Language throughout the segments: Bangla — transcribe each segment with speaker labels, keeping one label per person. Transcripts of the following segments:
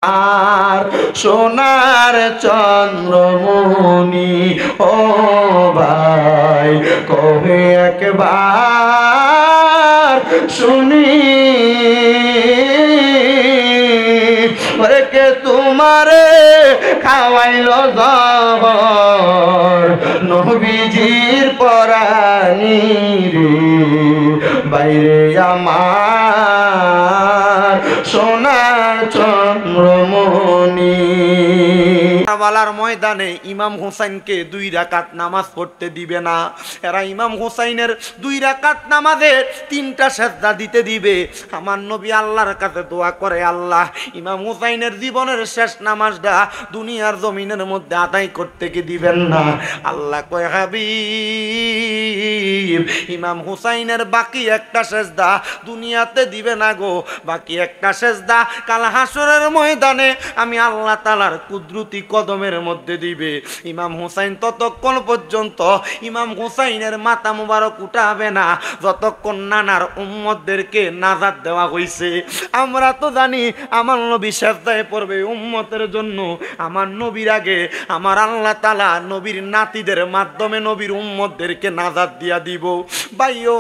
Speaker 1: আর সোনার চন্দ্রমণি ও ভাই কবে একবার শুনি কে তোমারে খাওয়াইল জহর নবীজির পরানি রে বাইরে আমার সোনার চন্দ্রমণি। কারবালার ময়দানে ইমাম হুসাইনকে 2 রাকাত নামাজ পড়তে দিবে না। এরা ইমাম হুসাইনের 2 রাকাত নামাজে 3টা সেজদা দিতে দিবে। আমার নবী আল্লাহর কাছে দোয়া করে, আল্লাহ ইমাম হুসাইনের জীবনের শেষ নামাজটা দুনিয়ার জমিনের মধ্যে আদায় করতে কি দিবেন না? আল্লাহ কয়, হাবিব ইমাম হুসাইনের বাকি একটা সেজদা দুনিয়াতে দিবে না গো, বাকি একটা সেজদা কাল হাসরের ময়দানে আমি আল্লাহ তাআলার কুদরতি কদমের মধ্যে দিবে। ইমাম হুসাইন ততক্ষণ পর্যন্ত ইমাম হুসাইনের মাথা মুবারক উঠাবে না যতক্ষণ নানার উম্মতদেরকে নাজাত দেওয়া হইছে। আমরা তো জানি আমার নবী সেজদায় পড়বে উম্মতের জন্য। আমার নবীর আগে আমার আল্লাহ তাআলা নবীর নাতিদের মাধ্যমে নবীর উম্মতদেরকে নাজাত দিয়া দিব। ভাইও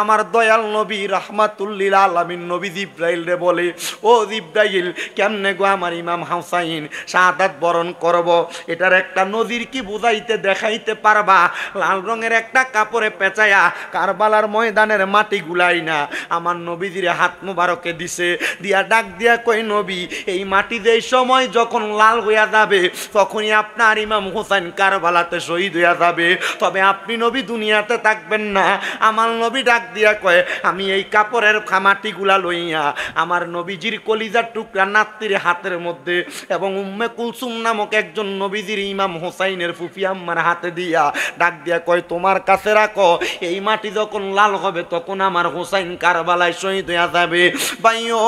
Speaker 1: আমার দয়াল নবী রাহমাতুল লিল আলামিন নবী জিব্রাইল রে বলে, ও জিব্রাইল কেমনে গো আমার ইমাম হুসাইন শাহাদাত বরণ করব? এটার একটা নজির কি বুঝাইতে দেখাইতে পারবা? লাল রঙের একটা কাপড়ে পেঁচায়া কারবালার ময়দানের মাটি গুলাই না আমার নবীজির হাত মুবারকে দিছে, দিয়া ডাক দিয়া কই, নবী এই মাটি যেই সময় যখন লাল হইয়া যাবে তখনই আপনার ইমাম হুসাইন কারবালাতে শহীদ হইয়া যাবে, তবে আপনি নবী দুনিয়াতে থাকবেন না। আমার নবী ডাক দিয়া কয়, আমি এই কাপড়ের মাটিগুলা লইয়া আমার নবীজির কলিজার টুকরা নাতির হাতের মধ্যে এবং উম্মে কুলসুম নামক একজন নবীজির ইমাম হুসাইনের ফুফি আম্মার হাতে দিয়া ডাক দিয়া কয়, তোমার কাছে রাখো, এই মাটি যখন লাল হবে তখন আমার হুসাইন কারবালায় শহীদ হইয়া যাবে। ভাইও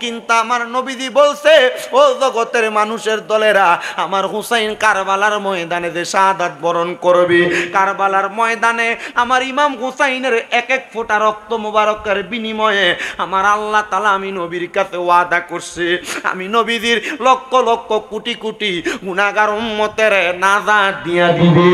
Speaker 1: কিন্তু আমার নবীজি বলছে, ও জগতের মানুষের দলেরা, আমার হুসাইন কারবালার ময়দানে যে শাহাদাত বরণ করবে, কারবালার ময়দানে আমার ইমাম হুসাইনের এক এক ফোঁটা রক্ত মুবারকের বিনিময়ে আমার আল্লাহ তাআলা আমি নবীর কাছে ওয়াদা করছে, আমি নবীজির লক্ষ লক্ষ কোটি কোটি গুনাহগার উম্মতের নাজাত দিয়া দিবে।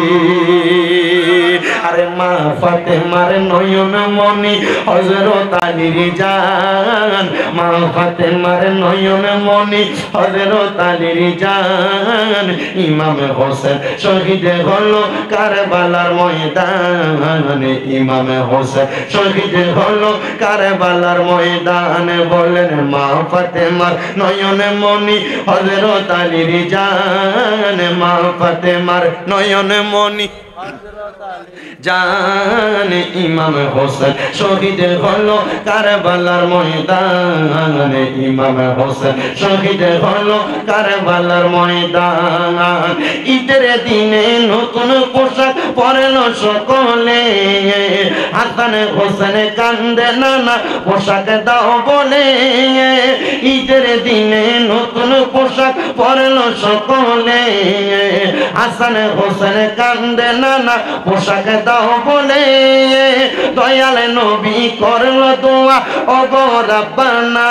Speaker 1: আরে মা ফাতেমার নয়ন মনি হযরত আলীর জান, মা ফাতেমার নয়ন মনি হযরত আলীর জান, ইমাম হোসেন শহীদ হলো কারবালার ময়দানে, ইমাম হোসেন শহীদ হলো কারবালার ময়দানে। বলেন মা ফাতেমার নয়ন মনি হযরত আলীর জান, মা ফাতেমার নয়ন মনি জান, ইমাম হোসেন শহীদ হলো কারবালার ময়দানে, ইমাম হোসেন শহীদ হলো কারবালার ময়দান। ঈদের দিনে নতুন পোশাক পরল সকলে, হাসান হোসেন কান্দে নানা পোশাক দাও বলে, ঈদের দিনে নতুন পোশাক পরল সকলে, হাসান হোসেন কান্দে নানা পোশাক দাও বলে, দয়াল নবী করলো দোয়া, ও গো রাব্বানা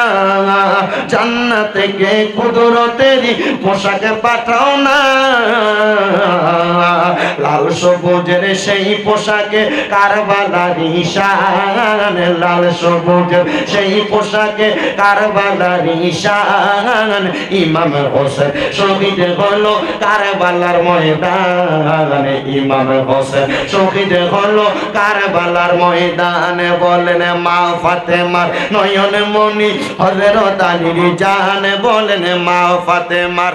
Speaker 1: জান্নাত থেকে কুদরতেরই পোশাক পাঠাও না, লাল সবুজের সেই পোশাকে কারবালার ঈশান, লাল সবুজের সেই পোশাকে কারবালার ঈশান, ইমাম হোসেন শহীদ হলো কারবালার ময়দানে, ইমাম হোসেন শহীদ হলো কারবালার ময়দানে। বলেন মা ফাতেমার নয়ন মনি হযরত আলীর জান, বলেন মা ফাতেমার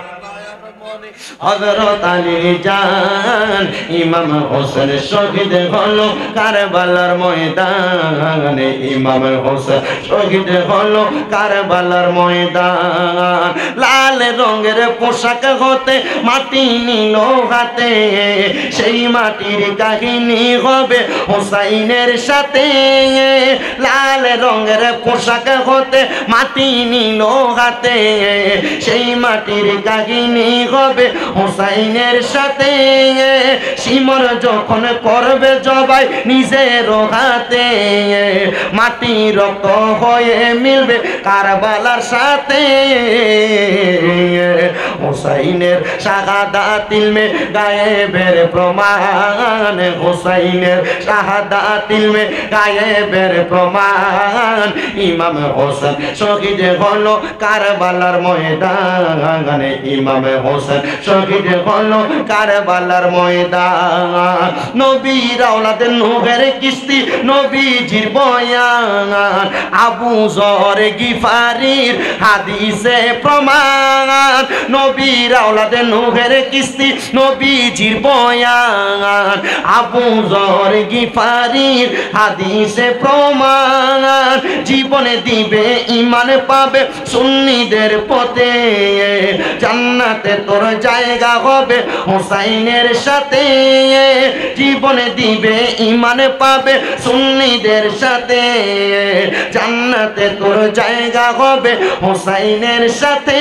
Speaker 1: হযরত আলীর জান, ইমাম হোসেন শহীদ হলো কারবালার ময়দানে, ইমাম হোসেন শহীদ হলো কারবালার ময়দান। লাল লাল রঙের পোশাক হতে মাটি নিল হাতে সেই মাটির কাহিনী হবে হোসাইনের সাথে লাল রঙের পোশাক হতে মাটি নিল হাতে সেই মাটির কাহিনী হবে হোসাইনের সাথে সিমর যখন করবে জবাই নিজের হাতে মাটি রক্ত হয়ে মিলবে কারবালার সাথে হোসাইনের শাহাদাত ইলমে গায়েবের প্রমাণ হোসাইনের শাহাদাত ইলমে গায়েবের প্রমাণ ইমাম হোসেন শহীদ হলো কারবালার ময়দানে ইমাম হোসেন শহীদ হলো কারবালার ময়দান নবীর আওলাদে নূহের কিস্তি নবীজির বয়ান আবু যর গিফারির হাদিসে প্রমাণ নবীর আওলাদে নূহের কিস্তি নবীজির বয়ান আবু যর গিফারির হাদিসে প্রমাণ জীবনে দিবে ঈমান পাবে সুন্নিদের পথে জান্নাতে তোর জায়গা হবে হোসাইনের সাথে জীবনে দিবে ঈমান পাবে সুন্নিদের সাথে জান্নাতে তোর জায়গা হবে হোসাইনের সাথে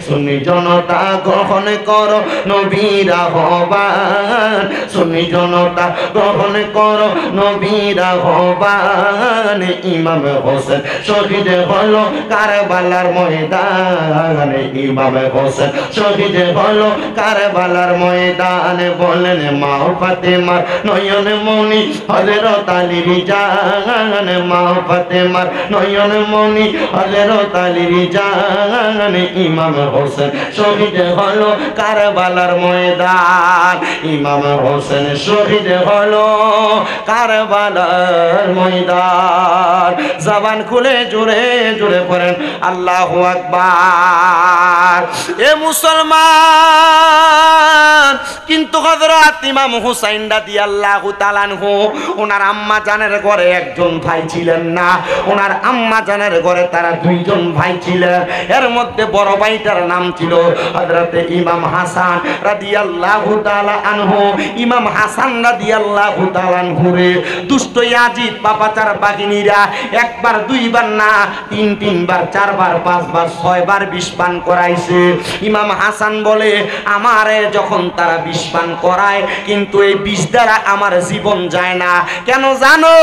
Speaker 1: সুন্নি জনতা গ্রহণ করো নবীর আহ্বান সুন্নি জনতা গ্রহণ করো নবীর আহ্বান ইমাম হোসেন শহীদ হলো কারবালার ময়দানে ইমাম হোসেন শহীদ হলো কারবালার ময়দানে বলেন মা ফাতেমার নয়ন মনি হযরত আলীর জান মা ফাতেমার নয়ন মনি হযরত আলীর জান ইমাম হোসেন শহীদ হলো কারবালার ময়দান ইমাম হোসেন শহীদ হলো কারবালার ময়দান জবান খুলে জোরে জোরে পড়েন আল্লাহু আকবার এ মুসলমান কিন্তু হযরত ইমাম হুসাইন রাদিয়াল্লাহু তাআলা আনহু ওনার আম্মা জানের ঘরে একজন ভাই ছিলেন না ওনার আম্মা জানের ঘরে তারা দুইজন ভাই ছিলেন এর মধ্যে বড় ভাইটার নাম ছিল হযরত ইমাম হাসান রাদিয়াল্লাহু তাআলা আনহু ইমাম হাসান রাদিয়াল্লাহু তাআলা আনহু রে দুষ্ট ইয়াজিদ পাপাচার বাহিনীরা একবার দুইবার না তিনবার চারবার পাঁচবার ছয়বার বিষ পান করাইছে ইমাম হাসান বলে আমারে যখন তারা বিষ পান করায় কিন্তু এই বিষ দ্বারা আমার জীবন যায় না কেন জানো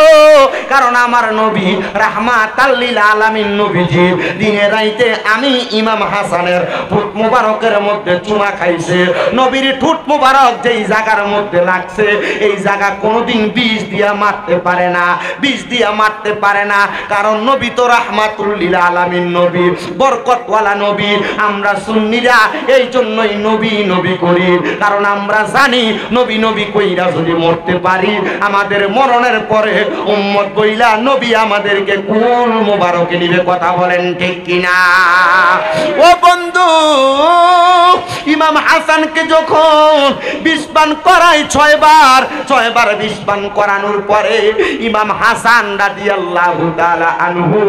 Speaker 1: কারণ আমার নবী রাহমাতাল লিল আলামিন নবীজি দিনে রাইতে আমি ইমাম হাসানের ঠোঁট মোবারকের মধ্যে চুমা খাইছে নবীর ঠোঁট মোবারক যেই জায়গার মধ্যে লাগছে এই জায়গা কোনোদিন বিষ দিয়া মারতে পারে না বিষ দিয়া মারতে পারে না কারণ নবী তো রাহমাতুল লিল আলামিন নবী বরকতওয়ালা নবী আমরা সুন্নিরা এই জন্যই নবী নবী করি কারণ আমরা জানি নবী নবী কইরা যদি মরতে পারি আমাদের মরণের পরে উম্মত বইলা নবী আমাদেরকে কুল মোবারকে নিবে কথা বলেন ঠিক কিনা ও বন্ধু ইমাম হাসানকে যখন বিষ পান করায় ছয়বার বিষ পান করানোর পরে ইমাম হাসান রাদিয়াল্লাহু তাআলা আনহু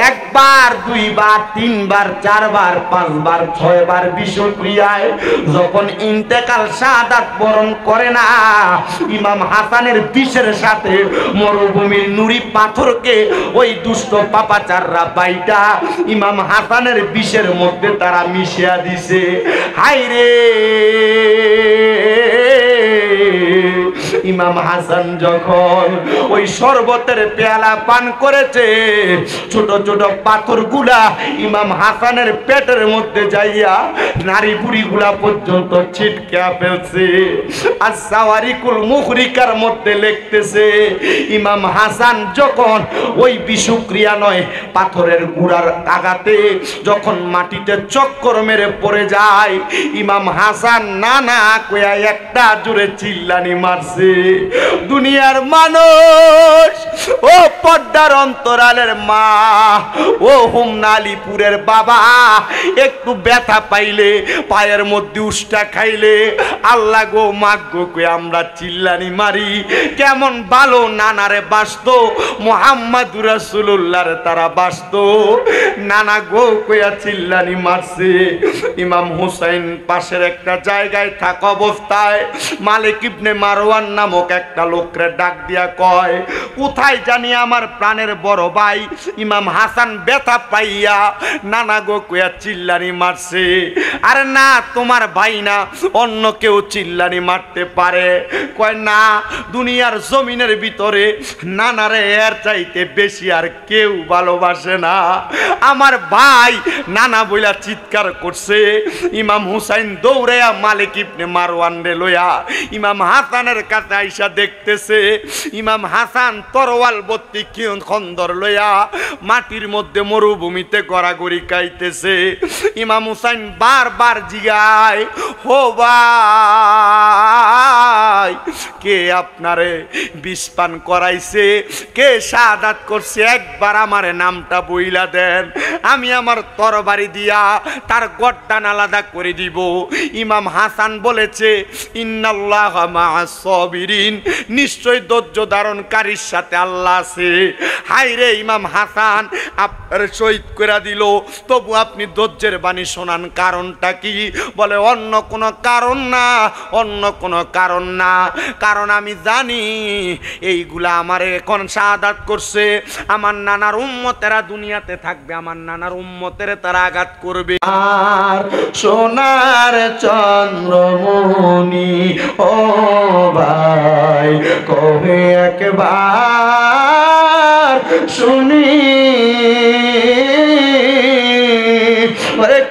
Speaker 1: একবার দুইবার তিনবার চারবার পাঁচবার ছয়বার বিষক্রিয়ায় যখন ইন্তেকাল শাহাদাত বরণ করে না ইমাম হাসানের বিষের সাথে মরুভূমির নুরি পাথরকে ওই দুষ্ট পাপাচাররা বাইটা ইমাম হাসানের বিষের মধ্যে তারা মিশিয়ে দিছে হায় রে ইমাম হাসান যখন ওই শরবতের পেয়ালা পান করেছে ছোট ছোট পাথরগুলা ইমাম হাসানের পেটের মধ্যে যাইয়া নারী বুড়িগুলা পর্যন্ত ছিটকে ফেলছে আর সাওয়ারিকুল মুখরিকার মধ্যে লিখতেছে ইমাম হাসান যখন ওই বিষক্রিয়া নয় পাথরের গুড়ার আঘাতে যখন মাটিতে চক্কর মেরে পড়ে যায় ইমাম হাসান না না কইয়া একটা জোরে চিল্লানি মারছে দুনিয়ার মানুষ, ও পর্দার অন্তরালের মা, ও হোমনা আলীপুরের বাবা, একটু ব্যথা পাইলে পায়ের মধ্যে উষ্টা খাইলে আল্লাহ গো মাগ গো কই আমরা চিল্লানি মারি। কেমন ভালো নানারে বাসত, মুহাম্মাদুর রাসূলুল্লাহর তারা বাসত, নানা গো কইয়া চিল্লানি মারছে। ইমাম হুসাইন পাশের একটা জায়গায় থাকা অবস্থায় মালিক ইবনে মারওয়ান নামক একটা লোকরে ডাক দিয়া কয়, কোথায় জানি আমার প্রাণের বড় ভাই ইমাম হাসান ব্যথা পাইয়া নানা গো কইয়া চিল্লানি মারছে। আরে না, তোমার ভাই না, অন্য কেউ চিল্লানি মারতে পারে। কয় না, দুনিয়ার জমিনের ভিতরে নানারে এর চাইতে বেশি আর কেউ ভালোবাসে না। আমার ভাই নানা বইলা চিৎকার করছে। ইমাম হুসাইন দৌড়াইয়া মালিক ইবনে মারওয়ান রে লইয়া ইমাম হাসানের কাছে আইসা দেখতেছে ইমাম হাসান তরোয়াল বত্তি খন্দর লইয়া মাটির মধ্যে মরুভূমিতে গড়াগড়ি খাইতেছে। ইমাম হুসাইন বারবার জিগায়, হো ভাই, কে আপনারে বিষ পান করাইছে, কে শাহাদাত করছে, একবার আমারে নামটা বইলা দেন, আমি আমার তরবারি দিয়া তার গর্দান আলাদা করে দিব। ইমাম হাসান বলেছে, ইন্নাল্লাহা মা'আস সাবিরিন, নিশ্চয় ধৈর্য ধারণকারীর সাথে আল্লাহ আছে। হাই রে ইমাম হাসান আপনার শহীদ করে দিল, তবু আপনি ধৈর্যের বাণী শোনান, কারণটা কি? বলে অন্য কোনো কারণ না, অন্য কোনো কারণ না, কারণ আমি জানি এইগুলা আমারে এখন শাহাদাত করছে, আমার নানার উম্মতেরা দুনিয়াতে থাকবে, আমার নানার উম্মতের তারা আঘাত করবে। আর সোনার চন্দ্রমণি ও ভাই কবে একবার শুনি,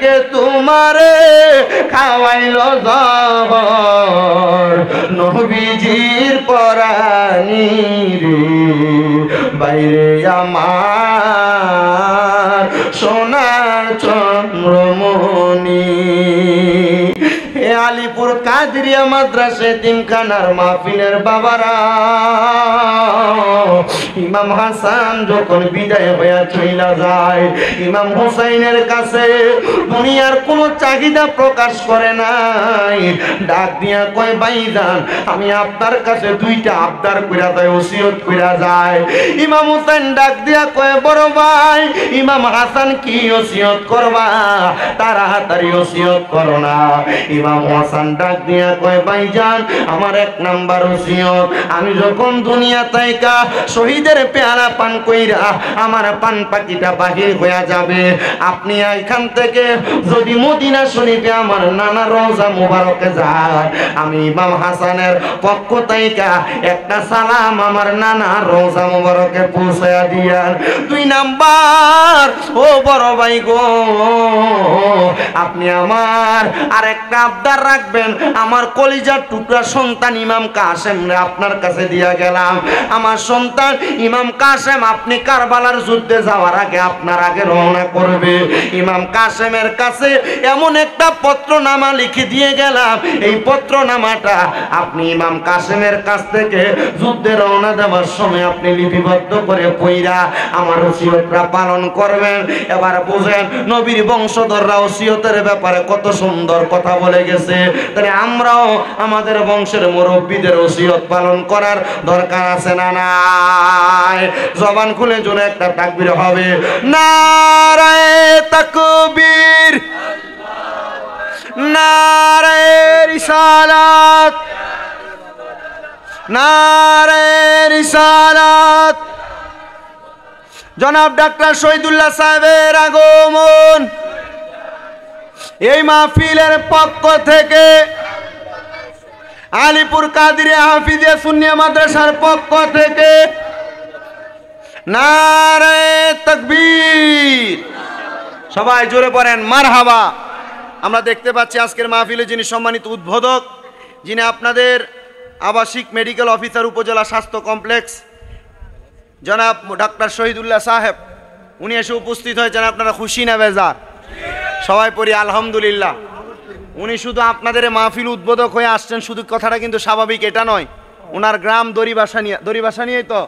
Speaker 1: কে তোমারে খাওয়াইল জহর নবীজির পরানি রে, বাইরে আমার সোনার চন্দ্রমণি। আলিপুর কাদরিয়া মাদ্রাসা তিনখানার মাহফিলের বাবারা, ইমাম হাসান যখন বিদায় হইয়া চইলা যায়, ইমাম হুসাইনের কাছে দুনিয়ার কোনো চাহিদা প্রকাশ করে নাই, ডাক দিয়া কয়, ভাইজান আমি আপনার কাছে দুইটা আবদার কইরা দেয়, ওসিয়ত কইরা যায়। ইমাম হুসাইন ডাক দিয়া কয়, বড় ভাই ইমাম হাসান কি ওসিয়ত করবা, তাড়াতাড়ি ওসিয়ত করো না। ইমাম হাসান ডাক দিয়া কয়, ভাইজান আমার এক নাম্বার ওসিয়ত, আমি যখন দুনিয়া তাইকা শহীদের পেয়ারা পান কইরা আমার পান পাখিটা বাহির হইয়া যাবে, আপনি এখান থেকে যদি মদিনা শরীফে আমার নানা রওজা মুবারকে যায়, আমি ইমাম হাসানের পক্ষ তাইকা একটা সালাম আমার নানা রওজা মুবারকে পৌঁছায়া দিয়ার। দুই নাম্বার, ও বড় ভাই গো, আপনি আমার আরেকটা আবদার রাখবেন, আমার কলিজার টুকরা সন্তান ইমাম কাসেম রে আপনার কাছে দিয়া গেলাম, আমার সন্তান ইমাম কাসেম আপনি কারবালার যুদ্ধে যাওয়ার আগে আপনার আগে রওনা করবে। ইমাম কাসেমের কাছে এমন একটা পত্রনামা লিখে দিয়ে গেলাম, এই পত্রনামাটা আপনি ইমাম কাসেমের কাছ থেকে যুদ্ধে রওনা দেওয়ার সময় আপনি লিপিবদ্ধ করে পইরা আমার ওসিয়তটা পালন করবেন। এবার বুঝেন নবীর বংশধররা ওসিয়তের ব্যাপারে কত সুন্দর কথা বলে গেছে, তাহলে আমরাও আমাদের বংশের মুরব্বীদের ওসিয়ত পালন করার দরকার আছে না নাই? জবান খুলে জোরে একটা তাকবীর হবে, নারায়ে তাকবীর, নারায়ে রিসালাত, নারায়ে রিসালাত। জনাব ডাক্তার শহীদুল্লাহ সাহেবের আগমন। এই মাহফিলের পক্ষ থেকে আলিপুর কাদরিয়া হাফিজিয়া সুন্নিয়া মাদ্রাসার পক্ষ থেকে নারায়ে তাকবীর। সবাই জোরে পড়েন মারহাবা। আমরা দেখতে পাচ্ছি আজকের মাহফিলে যিনি সম্মানিত উদ্বোধক, যিনি আপনাদের আবাসিক মেডিকেল অফিসার উপজেলা স্বাস্থ্য কমপ্লেক্স জনাব ডাক্তার শহীদুল্লাহ সাহেব, উনি এসে উপস্থিত হয়েছেন। আপনারা খুশি না বেজার? সবাই পড়ি আলহামদুলিল্লাহ। উনি শুধু আপনাদের মাহফিল উদ্বোধক হয়ে আসছেন, শুধু কথাটা কিন্তু স্বাভাবিক এটা নয়, ওনার গ্রাম দড়িবাসানিয়াই তো,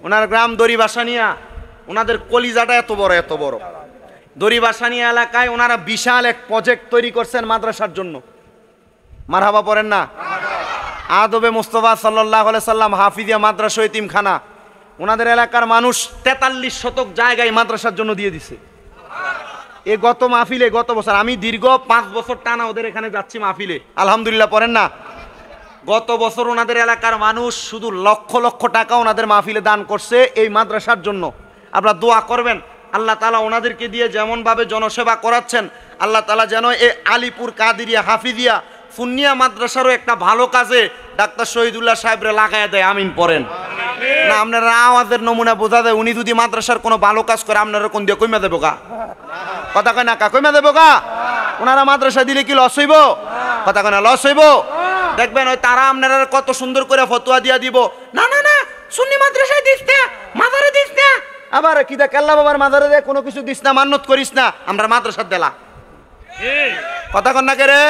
Speaker 1: ওনার গ্রাম দড়িবাসানিয়া। ওনাদের কলিজাটা এত বড় এত বড়। দড়িবাসানিয়া এলাকায় ওনারা বিশাল এক প্রজেক্ট তৈরি করছেন মাদ্রাসার জন্য। মারহাবা পড়েন না? আদবে মুস্তাফা সাল্লাল্লাহু আলাইহি সাল্লাম হাফিজিয়া মাদ্রাসা এতিমখানা ওনাদের এলাকার মানুষ 43 শতক জায়গায় মাদ্রাসার জন্য দিয়ে দিছে। এ গত মাহফিলে, গত বছর আমি দীর্ঘ 5 বছর টানা ওদের এখানে যাচ্ছি মাহফিলে, আলহামদুলিল্লাহ পড়েন না। গত বছর ওনাদের এলাকার মানুষ শুধু লক্ষ লক্ষ টাকা ওনাদের মাহফিলে দান করছে এই মাদ্রাসার জন্য। আপনারা দোয়া করবেন আল্লাহ তাআলা ওনাদেরকে দিয়ে যেমনভাবে জনসেবা করাচ্ছেন, আল্লাহ তাআলা যেন এই আলিপুর কাদিরিয়া হাফিজিয়া সুন্নিয়া মাদ্রাসারও একটা ভালো কাজে ডাক্তার শহীদুল্লাহ সাহেবরে লাগাইয়া দেয়। আমিন পড়েন না। আপনারা আওয়াজের নমুনা বোঝা যায় উনি যদি মাদ্রাসার কোনো ভালো কাজ করে আপনারা কোন দিয়ে কইমা দেবো গা? কথা কয় না কা? কইমা দেবো গা? ওনারা মাদ্রাসা দিলে কি লস হইব? কথা কয় না লস হইব? দেখবেন ওই তারা আপনারা কত সুন্দর করে ফতোয়া দিয়া দিব, না না না সুন্নি মাদ্রাসায় দিস না, মাজারে দিস না। আবার কি দা কেল্লা বাবার মাজারে দে কোনো কিছু দিস না, মান্নত করিস না, আমরা মাদ্রাসার দেলা। কথা কন না কে রে?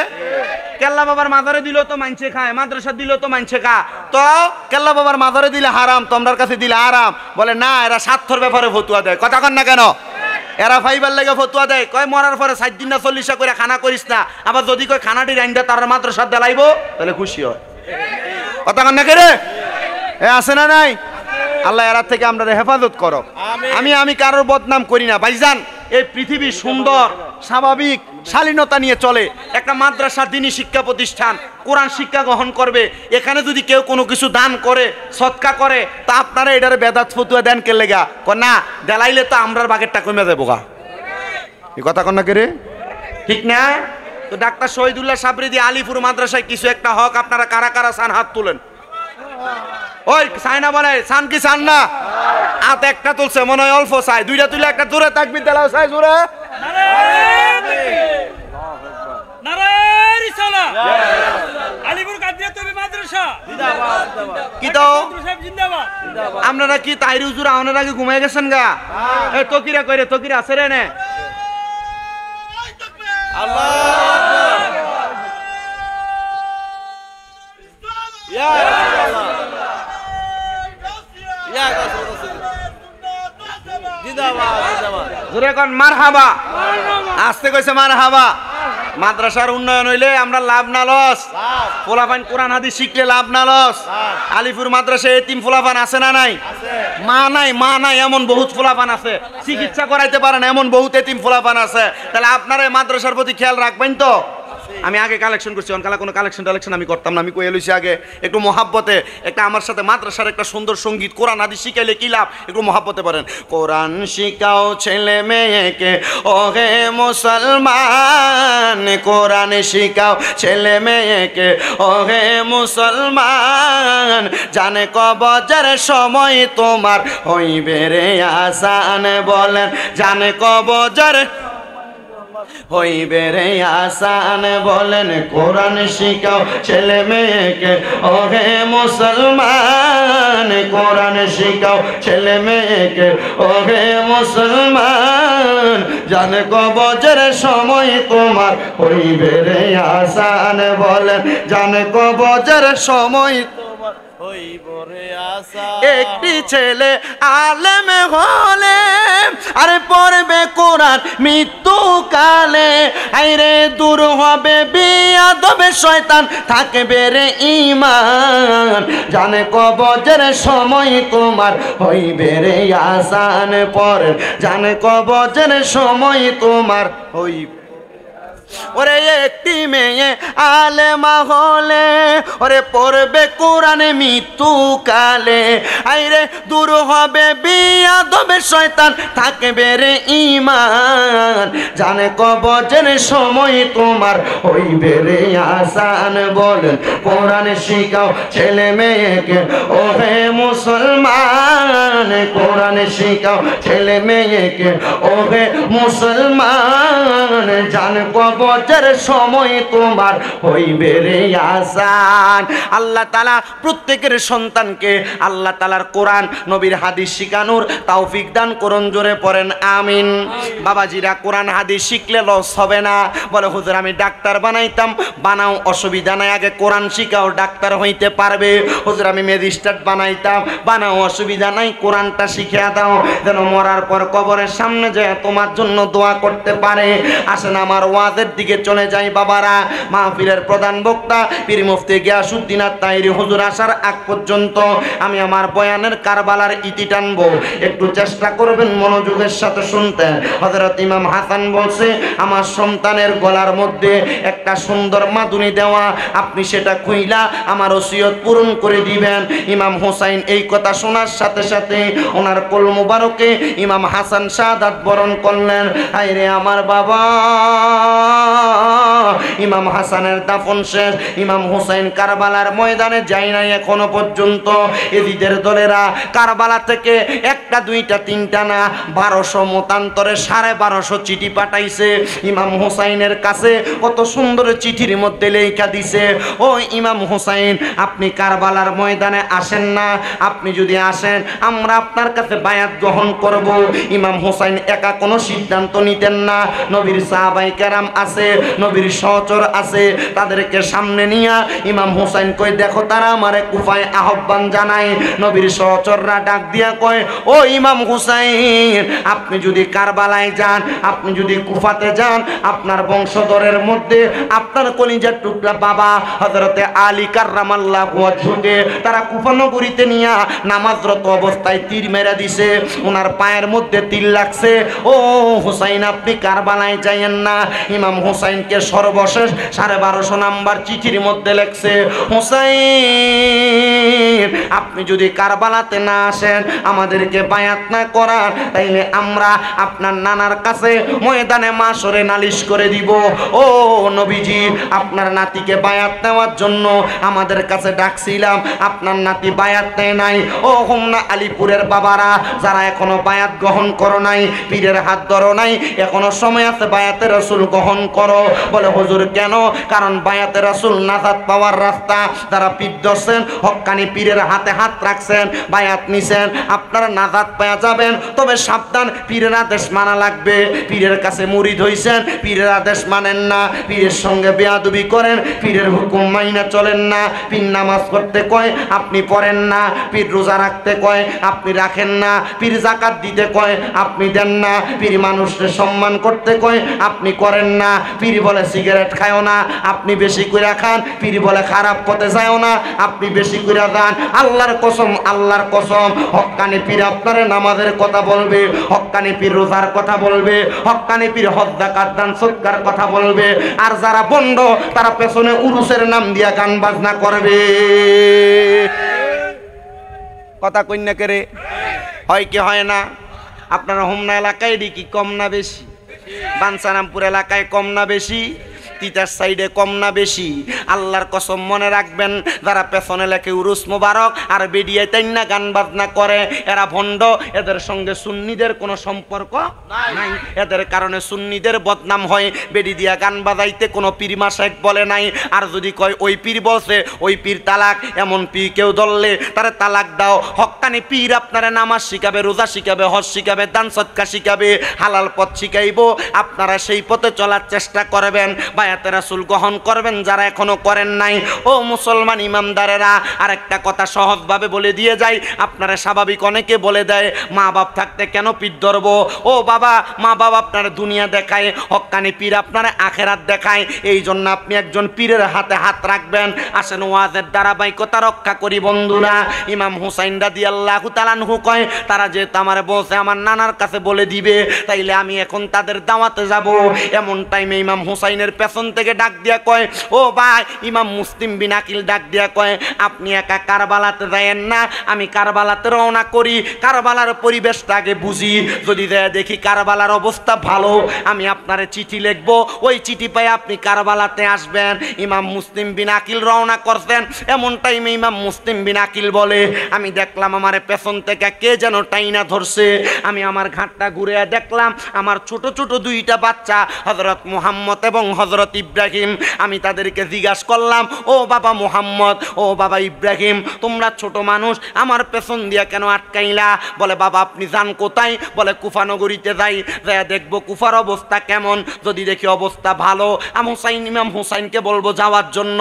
Speaker 1: কেল্লা বাবার মাজারে দিলেও তো মানছে খায়, মাদ্রাসা দিলেও তো মানছে খা। তো কেল্লা বাবার মাজারে দিলে হারাম, তোমরার কাছে দিলে আরাম। বলে না এরা স্বার্থর ব্যাপারে ফতুয়া দেয়। কথা কন না কেন? এরা ফাইবার লেগে ফতুয়া দেয়, কয় মরার পরে 7 দিন না 40 করে খানা করিস না। আবার যদি কয় খানাটি রাইন্দা তার মাদ্রাসার দেলাইবো তাহলে খুশি হয়। কথা কন না কে রে? এ আছে না নাই? আল্লাহ এরা থেকে আমরা হেফাজত করো। আমি কারোর বদনাম করি না ভাইজান। এই পৃথিবী সুন্দর স্বাভাবিক শালীনতা নিয়ে চলে। একটা মাদ্রাসা দ্বীনি শিক্ষা প্রতিষ্ঠান, কোরআন শিক্ষা গ্রহণ করবে। এখানে যদি কেউ কোনো কিছু দান করে সদকা করে তা আপনারা এটারে বেদাত ফতুয়া দেন কে লেগা? না দেলাইলে তো আমরার বাগেরটা কমে দেবো গা। এই কথা কন না কে রে? ঠিক না? তো ডাক্তার শহীদুল্লাহ সাবরিদি আলিপুর মাদ্রাসায় কিছু একটা হক আপনারা কারা কারা চান হাত তুলেন। ওই চাই না বলে চান কি চান না? হাত একটা তুলছে মনে হয় অল্প চাই, 2টা তুলে একটা জোরে তাকবীর দেলাও চাই জোরে। আপনারা কি তাইরি হুজুর আওনের আগে ঘুমাই গেছেন গা? এই তকিরা কইরে তকিরা আছে রে নে। মারহাবা আসতে কইছে মারহাবা। মাদ্রাসার উন্নয়ন হইলে আমরা লাভ না লস? পোলাপান কোরআন হাদিস শিখলে লাভ না লস? আলিপুর মাদ্রাসায় এতিম পোলাপান আছে না নাই? মা নাই এমন বহুত পোলাপান আছে, চিকিৎসা করাইতে পারেন এমন বহুত এতিম পোলাপান আছে। তাহলে আপনারা মাদ্রাসার প্রতি খেয়াল রাখবেন তো? আমি আগে কালেকশন করছি, অনকালা কোনো কালেকশন আমি করতাম না। আমি কয়ে লইছি আগে একটু মহাব্বতে একটা আমার সাথে মাদ্রাসার একটা সুন্দর সঙ্গীত কোরআন হাদিস শিখাইলে কি লাভ, একটু মহাব্বতে পারেন। কোরআন শিখাও ছেলে মেয়েকে ওহে মুসলমান, কোরআন শিখাও ছেলে মেয়েকে ওহে মুসলমান, জানে কবজের সময় তোমার হইবে রে আসান। বলেন জানে কবজের হইবে রে আসান। বলেন কোরআন শিখাও ছেলে মেয়েকে ওহে মুসলমান, কোরআন শিখাও ছেলে মেয়েকে ওহে মুসলমান, জানে কবজের সময় তোমার হইবে রে আসান। বলেন জানে কবজের সময় তোমার হইব রে আসান। একটি ছেলে আলেম হলে আরে পড়বে কোরআন মৃত্যুকালে, আইরে দূর হবে বিয়াদবে শয়তান, থাকবে রে ঈমান, জানে কবজের সময় তোমার হইবে রে আসান। পড়েন জানে কবজের সময় তোমার হইবে। ওরে একটি মেয়ে আলেমা হলে ওরে পড়বে কোরআনে মৃত্যুকালে, আইরে দূর হবে বিয়াদবে শয়তান, থাকবে রে ঈমান, জানে কবজের সময় তোমার হইবে রে আসান। বলেন কোরআন শিখাও ছেলে মেয়েকে ওহে মুসলমান, কোরআন শিখাও ছেলে মেয়েকে ওহে মুসলমান, জান জান কবজের সময় তোমার হইবে রে আসান। আল্লাহ তাআলা প্রত্যেকের সন্তানকে আল্লাহ তাআলার কোরআন নবীর হাদিস শিখানোর তৌফিক দান করুন, জোরে পড়েন আমিন। বাবাজিরা কোরআন হাদিস শিখলে লস হবে না। বলে হুজুর আমি ডাক্তার বানাইতাম, বানাও অসুবিধা নাই, আগে কোরআন শিখাও ডাক্তার হইতে পারবে। হুজুর আমি ম্যাজিস্ট্রেট বানাইতাম, বানাও অসুবিধা নাই, কোরআনটা শিখিয়ে দাও যেন মরার পর কবরের সামনে যায় তোমার জন্য দোয়া করতে পারে। আসেন আমার ওয়াজের দিকে চলে যাই বাবারা। মাহফিলের প্রধান বক্তা পীর মুফতি গিয়াসউদ্দিন আত-তাহিরি হুজুর আসার আগ পর্যন্ত আমি আমার বয়ানের কারবালার ইতি টানবো, একটু চেষ্টা করবেন মনোযোগের সাথে শুনতে। হযরত ইমাম হাসান বলছে আমার সন্তানের গলার মধ্যে একটা সুন্দর মাদুনি দেওয়া, আপনি সেটা খুইলা আমার ওসিয়ত পূরণ করে দিবেন। ইমাম হুসাইন এই কথা শোনার সাথে সাথে ওনার কোল মুবারকে ইমাম হাসান শাহাদাত বরণ করলেন। আইরে আমার বাবা, ইমাম হাসানের দাফন শেষ, ইমাম হুসাইন কারবালার ময়দানে যায় নাই এখনো পর্যন্ত। এজিদের দলেরা কারবালা থেকে একটা দুইটা তিনটা না 1200 মতান্তরে 1250 চিঠি পাঠাইছে ইমাম হুসাইনের কাছে। কত সুন্দর চিঠির মধ্যে লেখা দিছে, ও ইমাম হুসাইন আপনি কারবালার ময়দানে আসেন না, আপনি যদি আসেন আমরা আপনার কাছে বায়াত গ্রহণ করব। ইমাম হুসাইন একা কোনো সিদ্ধান্ত নিতেন না, নবীর সাহাবায়ে কেরাম আছে, নবীর সহচর আছে, তাদেরকে সামনে নিয়ে ইমাম হুসাইন কই দেখো তারা আমারে কুফায় আহ্বান জানায়। নবীর সহচররা ডাক দিয়া কয় ও ইমাম হুসাইন আপনি যদি কারবালায় যান, আপনি যদি কুফাতে যান, আপনার বংশধরের মধ্যে আপনার কলিজার টুকরা বাবা হযরতে আলী কাররামাল্লাহু ওয়াজহুকে তারা কুফা নগরীতে নিয়ে নামাজরত অবস্থায় তীর মেরে দিছে, ওনার পায়ের মধ্যে তীর লাগছে। ও হুসাইন আপনি কারবালায় যাইয়েন না। ইমাম হুসাইনকে সর্বশেষ 1250 নাম্বার চিঠির মধ্যে লেখছে, হুসাইন আপনি যদি কারবালাতে না আসেন, আমাদেরকে বায়াত না করার, তাইলে আমরা আপনার নানার কাছে ময়দানে মাশরে নালিশ করে দিব। ও নবীজি আপনার নাতিকে বায়াত নেওয়ার জন্য আমাদের কাছে ডাকছিলাম, আপনার নাতি বায়াত নেয় নাই। ও হোমনা আলীপুরের বাবারা যারা এখনো বায়াত গ্রহণ করো নাই, পীরের হাত ধরো নাই, এখনো সময় আছে বায়াতে রাসূল গ্রহণ করো। বলে হুজুর কেন? কারণ বায়াতে রাসূল নাজাত পাওয়ার রাস্তা। যারা পীর ধরছেন, হক্কানি পীরের হাতে হাত রাখছেন, বায়াত নিছেন, আপনারা নাজাত পেয়ে যাবেন। তবে সাবধান, পীরের আদেশ মানা লাগবে। পীরের কাছে মুরিদ হইছেন, পীরের আদেশ মানেন না, পীরের সঙ্গে বেয়াদবি করেন, পীরের হুকুম মাইনা চলেন না। পীর নামাজ পড়তে কয় আপনি পড়েন না, পীর রোজা রাখতে কয় আপনি রাখেন না, পীর যাকাত দিতে কয় আপনি দেন না, পীর মানুষকে সম্মান করতে কয় আপনি করেন না, পীর বলে সিগারেট খায়ও না আপনি বেশি করে খান, পীর বলে খারাপ পথে যায়ও না আপনি বেশি করে যান। আল্লাহর কসম, আল্লাহর কসম, হক্কানি পীর আপনারে নামাজের কথা বলবে, হক্কানি পীর রোজার কথা বলবে, হক্কানি পীর হজ যাকাত দান সদকার কথা বলবে। আর যারা বন্ড তারা পেছনে উরুসের নাম দিয়া গান বাজনা করবে। কথা কইনা করে হয় কি হয় না? আপনার হোমনা এলাকায় কি কম না বেশি? বাঞ্ছারামপুর এলাকায় কম না বেশি? তিতার সাইডে কম না বেশি? আল্লাহর কসম মনে রাখবেন, যারা পেছনে লেখে উরুস মোবারক আর বেডিয়ে তাইন্না গান বাজনা করে, এরা ভণ্ড। এদের সঙ্গে সুন্নিদের কোনো সম্পর্ক নাই। এদের কারণে সুন্নিদের বদনাম হয়। বেডি দিয়া গান বাজাইতে কোনো পীর মাশায়েখ বলে নাই। আর যদি কয় ওই পীর বলছে, ওই পীর তালাক, এমন পীর কেউ ধরলে তারা তালাক দাও। হক্কানি পীর আপনারা নামাজ শিখাবে, রোজা শিখাবে, হজ শিখাবে, দান সদকা শিখাবে, হালাল পথ শিখাইব। আপনারা সেই পথে চলার চেষ্টা করবেন, বায়াতে রাসূল গ্রহণ করবেন যারা এখনো করেন নাই। ও মুসলমান ইমামদারেরা, আরেকটা কথা সহজভাবে বলে দিয়ে যাই। আপনারা স্বাভাবিক অনেকে বলে দেয় মা বাপ থাকতে কেন পীর ধরব? ও বাবা, মা বাবা আপনারা দুনিয়া দেখায়, হক্কানি পীর আপনারা আখেরাত দেখায়। এই জন্য আপনি একজন পীরের হাতে হাত রাখবেন। আসেন ওয়াজের ধারাবাহিকতা রক্ষা করি বন্ধুরা। ইমাম হুসাইন রাদিয়াল্লাহু তাআলা আনহু কয়, তারা যে আমারে বলছে আমার নানার কাছে বলে দিবে, তাইলে আমি এখন তাদের দাওয়াতে যাব। এমন টাইমে ইমাম হুসাইনের পেছনে পেছন থেকে ডাক দিয়া কয়, ও ভাই, ইমাম মুসলিম বিন আকিল ডাক দিয়া কয়, আপনি একা কারবালাতে যায়েন না, আমি কারবালাতে রওনা করি, কারবালার পরিবেশটা আগে বুঝি, যদি দেখি কারবালার অবস্থা ভালো আমি আপনারে চিঠি লিখবো, ওই চিঠি পাই আপনি কারবালাতে আসবেন। ইমাম মুসলিম বিন আকিল রওনা করছেন। এমন টাইমে ইমাম মুসলিম বিন আকিল বলে, আমি দেখলাম আমার পেছন থেকে কে যেন টাইনা ধরছে, আমি আমার ঘাটটা ঘুরে দেখলাম আমার ছোট ছোট দুইটা বাচ্চা, হযরত মুহাম্মদ এবং হযরত ইব্রাহিম। আমি তাদেরকে জিজ্ঞাসা করলাম, ও বাবা মুহাম্মদ, ও বাবা ইব্রাহিম, তোমরা ছোট মানুষ আমার পেছন দিয়া কেন আটকাইলা? বলে, বাবা আপনি যান কোথায়? বলে, কুফা নগরীতে যাই, যাই দেখবো কুফার অবস্থা কেমন, যদি দেখি অবস্থা ভালো ইমাম হুসাইনকে বলবো যাওয়ার জন্য।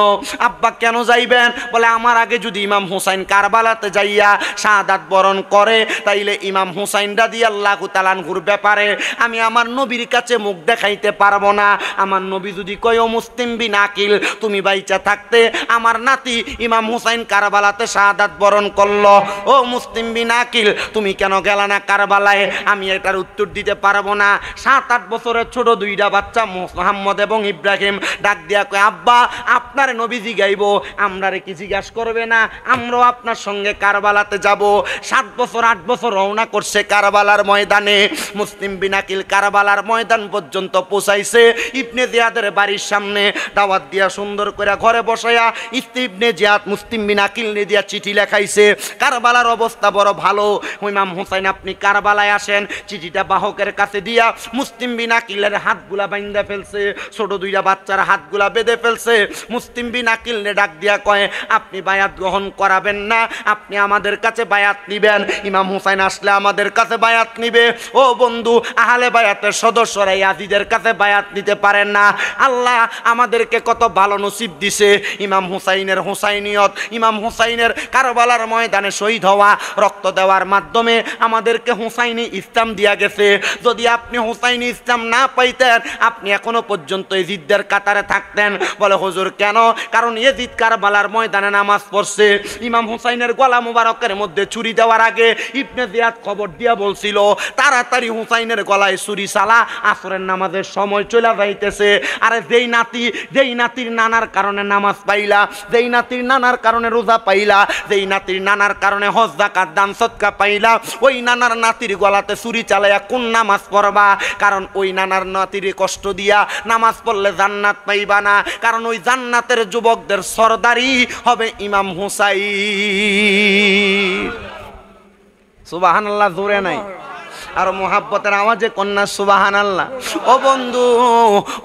Speaker 1: আব্বা কেন যাইবেন? বলে, আমার আগে যদি ইমাম হুসাইন কারবালাতে যাইয়া শাহাদাত বরণ করে, তাইলে ইমাম হুসাইন রাদিয়াল্লাহু তাআলা আনহুর ব্যাপারে আমি আমার নবীর কাছে মুখ দেখাইতে পারবো না। আমার নবী যদি কয়, ও মুসলিম বিন আকিল, তুমি বাইচা থাকতে আমার নাতি ইমাম হুসাইন কারবালাতে শাহাদাত বরণ করলো, ও মুসলিম বিন আকিল তুমি কেন গেলা না কারবালায়? আমি এটার উত্তর দিতে পারবো না। 7-8 বছরের ছোট দুইটা বাচ্চা মুহাম্মদ এবং ইব্রাহিম ডাক দিয়া কয়, আব্বা আপনার নবীজি গাইব, আমরারে কি জিজ্ঞাসা করবে না? আমরাও আপনার সঙ্গে কারবালাতে যাব। 7 বছর 8 বছর রওনা করছে কারবালার ময়দানে। মুসলিম বিন আকিল কারবালার ময়দান পর্যন্ত পৌঁছাইছে। ইবনে জিয়াদের বাড়ির সামনে দাওয়াত দিয়া সুন্দর করে ঘরে বসাইয়া ইবনে জিয়াদ মুসলিম বিন আকিল নে দিয়া চিঠি লেখাইছে, কারবালার অবস্থা বড় ভালো, ইমাম হুসাইন আপনি কারবালায় আসেন। চিঠিটা বাহকের কাছে দিয়া মুসলিম বিন আকিলের হাতগুলা বাইন্ধা ফেলছে, ছোট দুইটা বাচ্চার হাতগুলা বেঁধে ফেলছে। মুসলিম বিন আকিল নে ডাক দিয়া কয়, আপনি বায়াত গ্রহণ করাবেন না, আপনি আমাদের কাছে বায়াত নিবেন। ইমাম হুসাইন আসলে আমাদের কাছে বায়াত নিবে। ও বন্ধু, আহলে বায়াতের সদস্যরা ইয়াজিদের কাছে বায়াত নিতে পারেন না। আল্লাহ আমাদেরকে কত ভালো নসিব দিছে। ইমাম হুসাইনের হুসাইনিয়ত, ইমাম হুসাইনের কারবালার ময়দানে শহীদ হওয়া, রক্ত দেওয়ার মাধ্যমে আমাদেরকে হুসাইনি ইসলাম দিয়া গেছে। যদি আপনি হুসাইনি ইসলাম না পাইতেন, আপনি এখনো পর্যন্ত ইজিদদের কাতারে থাকতেন। বলে, হুজুর কেন? কারণ ইজিদ কারবালার ময়দানে নামাজ পড়ছে। ইমাম হুসাইনের গলা মুবারকের মধ্যে ছুরি দেওয়ার আগে ইবনে জিয়াদ খবর দিয়া বলছিল, তাড়াতাড়ি হুসাইনের গলায় ছুরি চালা, আসরের নামাজের সময় চলে যাইতেছে। আরে যেই নাতির নানার কারণে নামাজ পাইলা, যেই নাতির নানার কারণে রোজা পাইলা, যেই নাতির নানার কারণে হজ যাকাত দান সদকা পাইলা, ওই নানার নাতির গলাতে ছুরি চালাইয়া কোন নামাজ পড়বা? কারণ ওই নানার নাতির কষ্ট দিয়া নামাজ পড়লে জান্নাত পাইবা না, কারণ ওই জান্নাতের যুবকদের সরদারি হবে ইমাম হুসাইন। সুবহানাল্লাহ জোরে নাই? আর মোহাব্বতের আওয়াজে কন্যা সুবহানাল্লাহ। ও বন্ধু,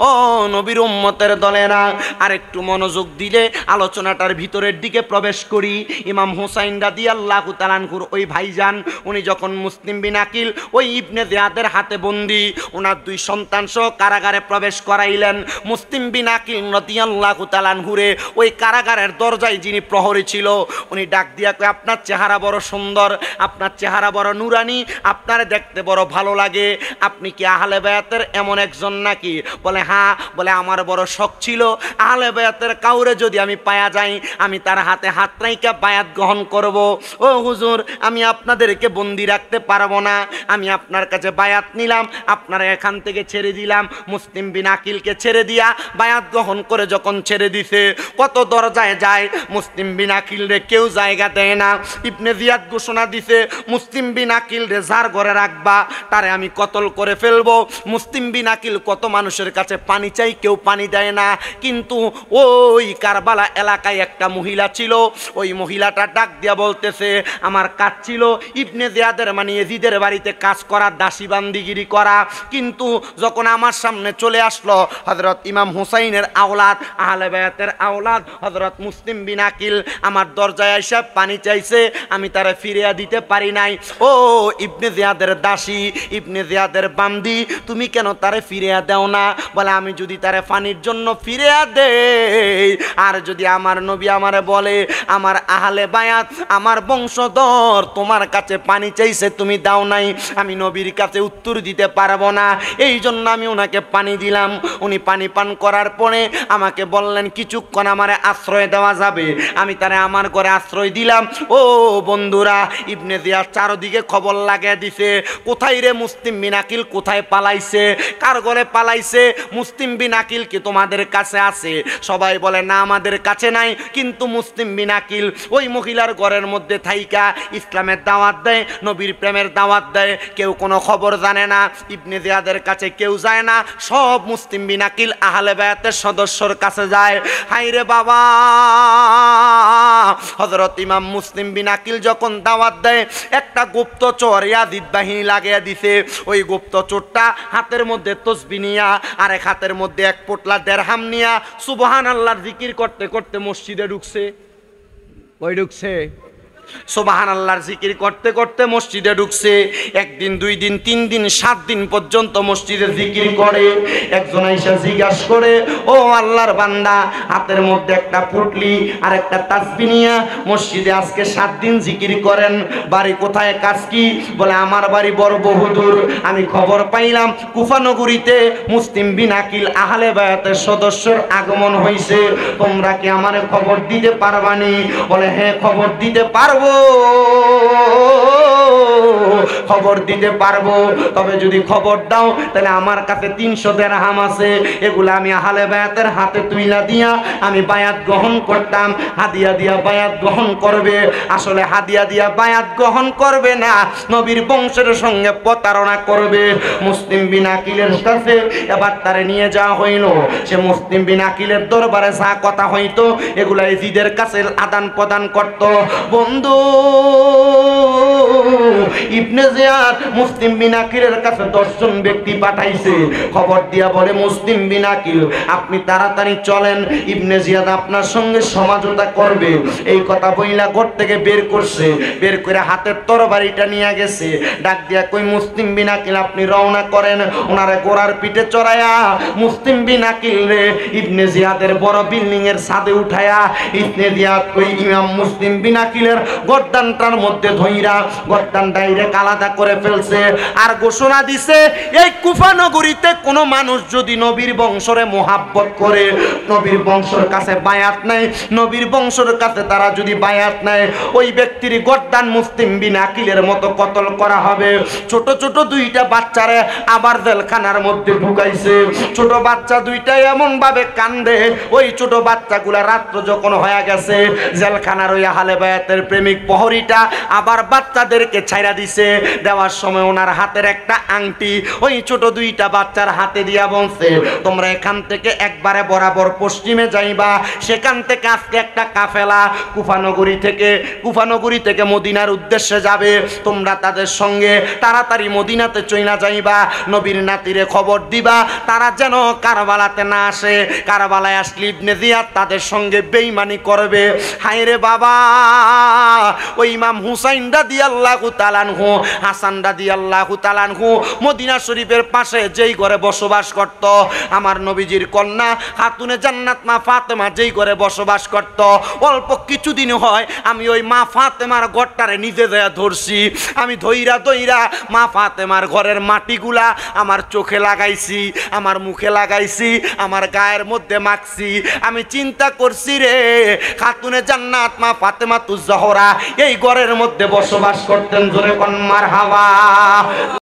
Speaker 1: ও নবীর উম্মতের দলেরা, আর একটু মনোযোগ দিলে আলোচনাটার ভিতরের দিকে প্রবেশ করি। ইমাম হুসাইন রাদিয়াল্লাহু তাআলা আনহুর ওই ভাইজান, উনি যখন মুসলিম বিন আকিল ওই ইবনে জিয়াদের হাতে বন্দী, ওনার 2 সন্তান সহ কারাগারে প্রবেশ করাইলেন। মুসলিম বিন আকিল রাদিয়াল্লাহু তাআলা আনহুরে ওই কারাগারের দরজায় যিনি প্রহরী ছিল, উনি ডাক দিয়া কয়, আপনার চেহারা বড় সুন্দর, আপনার চেহারা বড় নুরানি, আপনার দেখতে বড় ভালো লাগে, আপনি কি আহলে বায়াতের এমন একজন নাকি? বলে, হ্যাঁ। বলে, আমার বড় শখ ছিল আহলে বায়াতের কাউরে যদি আমি পায়া যাই, আমি তার হাতে হাত রাইখা বায়াত গ্রহণ করব। ও হুজুর, আমি আপনাদেরকে বন্দি রাখতে পারবো না, আমি আপনার কাছে বায়াত নিলাম, আপনারা এখান থেকে ছেড়ে দিলাম। মুসলিম বিন আকিলকে ছেড়ে দিয়া বায়াত গ্রহণ করে যখন ছেড়ে দিছে, কত দরজায় যায়, মুসলিম বিন আকিল রে কেউ জায়গা দেয় না। ইবনে জিয়াদ ঘোষণা দিছে, মুসলিম বিন আকিল রে যার ঘরে রাখবা তারে আমি কতল করে ফেলবো। মুসলিম বিন আকিল কত মানুষের কাছে পানি চাই, কেউ পানি দেয় না। কিন্তু ওই কারবালা এলাকায় একটা মহিলা ছিল, ওই মহিলাটা ডাক দিয়া বলতেছে, আমার কাজ ছিল ইবনে জিয়াদের মানে ইয়াজিদের বাড়িতে কাজ করা, দাসী বান্দিগিরি করা, কিন্তু যখন আমার সামনে চলে আসলো হযরত ইমাম হুসাইনের আওলাদ, আহলে বায়াতের আওলাদ হযরত মুসলিম বিন আকিল, আমার দরজায় এসে পানি চাইছে, আমি তারে ফিরিয়ে দিতে পারি নাই। ও ইবনে জিয়াদের দাসী, ইবনে জিয়াদের বান্দি, তুমি কেন তারে ফিরিয়ে দাও না? বলে, আমি যদি তারে পানির জন্য ফিরিয়ে দেই, আর যদি আমার নবী আমারে বলে আমার আহলে বায়াত, আমার বংশধর তোমার কাছে পানি চাইছে, তুমি দাও নাই, আমি নবীর কাছে উত্তর দিতে পারবো না, এই জন্য আমি ওনাকে পানি দিলাম। উনি পানি পান করার পরে আমাকে বললেন কিছুক্ষণ আমারে আশ্রয় দেওয়া যাবে, আমি তারে আমার ঘরে আশ্রয় দিলাম। ও বন্ধুরা, ইবনে জিয়াদ চারদিকে খবর লাগিয়ে দিছে, কোথায় রে মুসলিম বিন আকিল, কোথায় পালাইছে, কার ঘরে পালাইছে, মুসলিম বিন আকিল কি তোমাদের কাছে আছে? সবাই বলে না আমাদের কাছে নাই, কিন্তু মুসলিম বিন আকিল ওই মহিলার ঘরের মধ্যে থাইকা ইসলামের দাওয়াত দেয়, নবীর প্রেমের দাওয়াত দেয়, কেউ কোনো খবর জানে না, ইবনে জিয়াদের কাছে কেউ যায় না, সব মুসলিম বিন আকিল আহলে বায়াতের সদস্যর কাছে যায়। হাইরে বাবা, হযরত ইমাম মুসলিম বিন আকিল যখন দাওয়াত দেয়, একটা গুপ্তচর ইয়াজিদ বাহিনী লাগিয়ে দিছে। ওই গুপ্তচরটা হাতের মধ্যে তসবিহ নিয়া, আরেক হাতের মধ্যে এক পোটলা দেরহাম নিয়া সুবহানাল্লাহর জিকির করতে করতে মসজিদে ঢুকছে। ওই ঢুকছে সুবহানাল্লাহর জিকির করতে করতে মসজিদে ঢুকছে। একদিন, দুই দিন, তিন দিন, 7 দিন পর্যন্ত মসজিদে জিকির করে। একজন আইসা জিজ্ঞাসা করে, ও আল্লাহর বান্দা, হাতের মধ্যে একটা পুটলি আর একটা তাসবিহ নিয়া মসজিদে আজকে 7 দিন জিকির করেন, বাড়ি কোথায়, কাজ কি? বলে আমার বাড়ি বড় বহুদূর, আমি খবর পাইলাম কুফা নগরীতে মুসলিম বিন আকিল আহলে বায়াতের সদস্যর আগমন হয়েছে, তোমরা কি আমারে খবর দিতে পারবানি? বলে হ্যাঁ, খবর দিতে পারবো, খবর দিতে পারবো, তবে যদি খবর দাও তাহলে আমার কাছে 300 দিরহাম আছে, এগুলো আমি আহলে বায়াতের হাতে তুইলা দিয়া আমি বায়াত গ্রহণ করতাম। হাদিয়া দিয়া বায়াত গ্রহণ করবে। আসলে হাদিয়া দিয়া বায়াত গ্রহণ করবে না, নবীর বংশের সঙ্গে প্রতারণা করবে। মুসলিম বিন আকিলের কাছে এবার তারে নিয়ে যাওয়া হইল। সে মুসলিম বিন আকিলের দরবারে যা কথা হইতো এগুলা ইজিদের কাছে আদান প্রদান করত। বন্ধু, ইবনে জিয়াদ মুসলিম বিন আকিলের কাছে 10 জন ব্যক্তি পাঠাইছে, খবর দিয়া বলে মুসলিম বিন আকিল আপনি তাড়াতাড়ি চলেন, ইবনে জিয়াদ আপনার সঙ্গে সমঝোতা করবে। এই কথা বইলা ঘর থেকে বের করছে, বের করে হাতের তরবারিটা নিয়ে গেছে, ডাক দিয়া কই মুসলিম বিন আকিল আপনি রওনা করেন। ওনারে ঘোড়ার পিঠে চড়াইয়া মুসলিম বিন আকিল রে ইবনে জিয়াদের বড় বিল্ডিং এর ছাদে উঠায়া ইবনে জিয়াদ কই ইমাম মুসলিম বিন আকিলের গর্দানটার মধ্যে ধইরা গর্দান ডাইরেক্ট আলাদা করে ফেলছে, আর ঘোষণা দিছে এই কুফা নগরীতে কোনো মানুষ যদি নবীর বংশরে মোহাব্বত করে, নবীর বংশের কাছে বায়াত নেয়, নবীর বংশের কাছে তারা যদি বায়াত নেয়, ওই ব্যক্তির গর্দান মুসলিম বিন আকিলের মতো কতল করা হবে। ছোট ছোট 2টা বাচ্চারে আবার জেলখানার মধ্যে ঢুকাইছে। ছোট বাচ্চা 2টা এমন ভাবে কান্দে, ওই ছোট বাচ্চাগুলা রাত্র যখন হয়ে গেছে, জেলখানার ওই আহলে বায়াতের প্রেমিক প্রহরীটা আবার বাচ্চাদেরকে ছাইরা দিছে। দেওয়ার সময় ওনার হাতের একটা আংটি ওই ছোট 2টা বাচ্চার হাতে দিয়া বলছে, তোমরা এখান থেকে একবারে বরাবর পশ্চিমে যাইবা, সেখান থেকে আজকে একটা কাফেলা কুফানগরী থেকে মদিনার উদ্দেশ্যে যাবে, তোমরা তাদের সঙ্গে তাড়াতাড়ি মদিনাতে চইলা যাইবা, নবীর নাতিরে খবর দিবা তারা যেন কারবালাতে না আসে, কারবালায় আসলে ইবনে জিয়াদ তাদের সঙ্গে বেঈমানি করবে। হায়রে বাবা, ওই ইমাম হুসাইন রাদিয়াল্লাহু তাআলা আনহু, হাসান রাদিয়াল্লাহু তাআলা আনহু মদিনা শরীফের পাশে যেই ঘরে বসবাস করত, আমার নবীজির কন্যা খাতুনে জান্নাত মা ফাতেমা যেই ঘরে বসবাস করত, অল্প কিছুদিন হয় আমি ওই মা ফাতেমার ঘরটারে নিজে দেয়া ধরছি। আমি ধইরা মা ফাতেমার ঘরের মাটিগুলা আমার চোখে লাগাইছি, আমার মুখে লাগাইছি, আমার গায়ের মধ্যে মাখছি। আমি চিন্তা করছি রে, খাতুনে জান্নাত মা ফাতেমা তুজ জহরা এই ঘরের মধ্যে বসবাস করতেন। জোরে কোন মারহাবা।